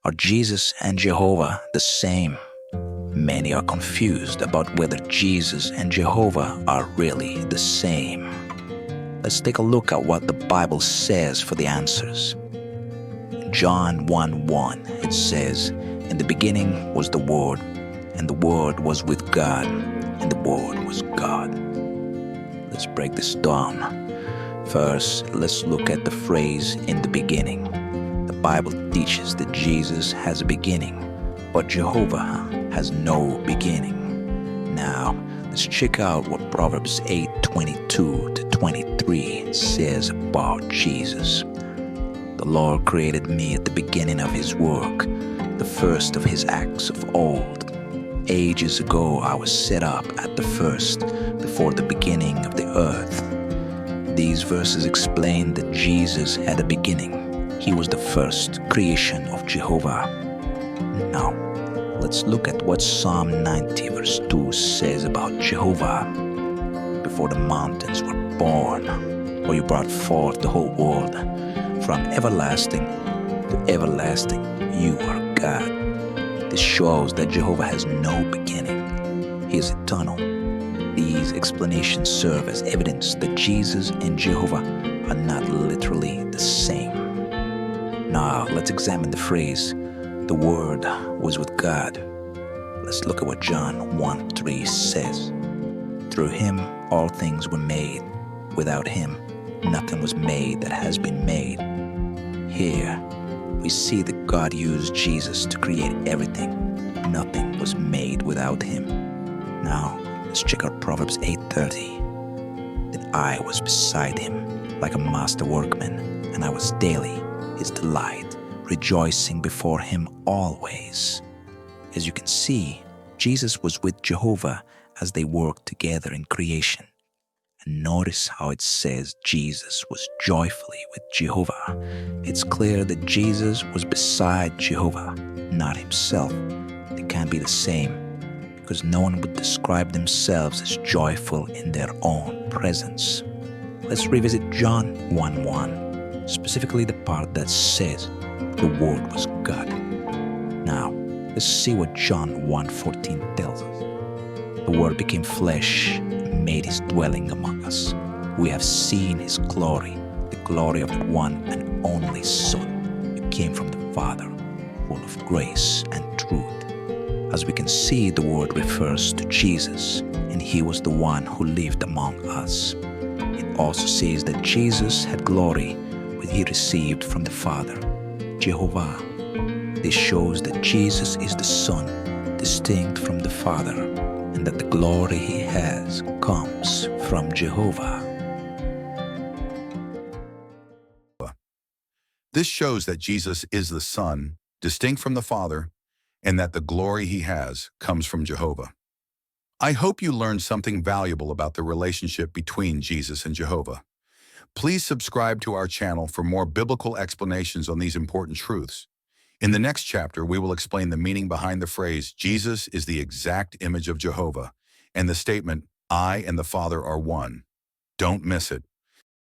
Are Jesus and Jehovah the same? Many are confused about whether Jesus and Jehovah are really the same. Let's take a look at what the Bible says for the answers. In John 1:1, it says, "In the beginning was the Word, and the Word was with God, and the Word was God." Let's break this down. First, let's look at the phrase "in the beginning." The Bible teaches that Jesus has a beginning, but Jehovah has no beginning. Now, let's check out what Proverbs 8:22-23 says about Jesus. "The Lord created me at the beginning of his work, the first of his acts of old. Ages ago I was set up at the first, before the beginning of the earth." These verses explain that Jesus had a beginning. He was the first creation of Jehovah. Now, let's look at what Psalm 90 verse 2 says about Jehovah. "Before the mountains were born, or you brought forth the whole world, from everlasting to everlasting, you are God." This shows that Jehovah has no beginning. He is eternal. These explanations serve as evidence that Jesus and Jehovah are not literally the same. Now, let's examine the phrase, "The Word was with God." Let's look at what John 1:3 says. "Through him all things were made. Without him nothing was made that has been made." Here, we see that God used Jesus to create everything. Nothing was made without him. Now, let's check out Proverbs 8:30. "Then I was beside him like a master workman, and I was daily his delight, rejoicing before him always." As you can see, Jesus was with Jehovah as they worked together in creation. And notice how it says Jesus was joyfully with Jehovah. It's clear that Jesus was beside Jehovah, not himself. They can't be the same, because no one would describe themselves as joyful in their own presence. Let's revisit John 1:1, specifically the part that says, "The Word was God." Now, let's see what John 1:14 tells us. "The Word became flesh and made his dwelling among us. We have seen his glory, the glory of the one and only Son, who came from the Father, full of grace and truth." As we can see, the Word refers to Jesus, and he was the one who lived among us. It also says that Jesus had glory which he received from the Father, Jehovah. This shows that Jesus is the Son, distinct from the Father, and that the glory he has comes from Jehovah. This shows that Jesus is the Son, distinct from the Father, and that the glory he has comes from Jehovah. I hope you learned something valuable about the relationship between Jesus and Jehovah. Please subscribe to our channel for more biblical explanations on these important truths. In the next chapter, we will explain the meaning behind the phrase, "Jesus is the exact image of Jehovah," and the statement, "I and the Father are one." Don't miss it.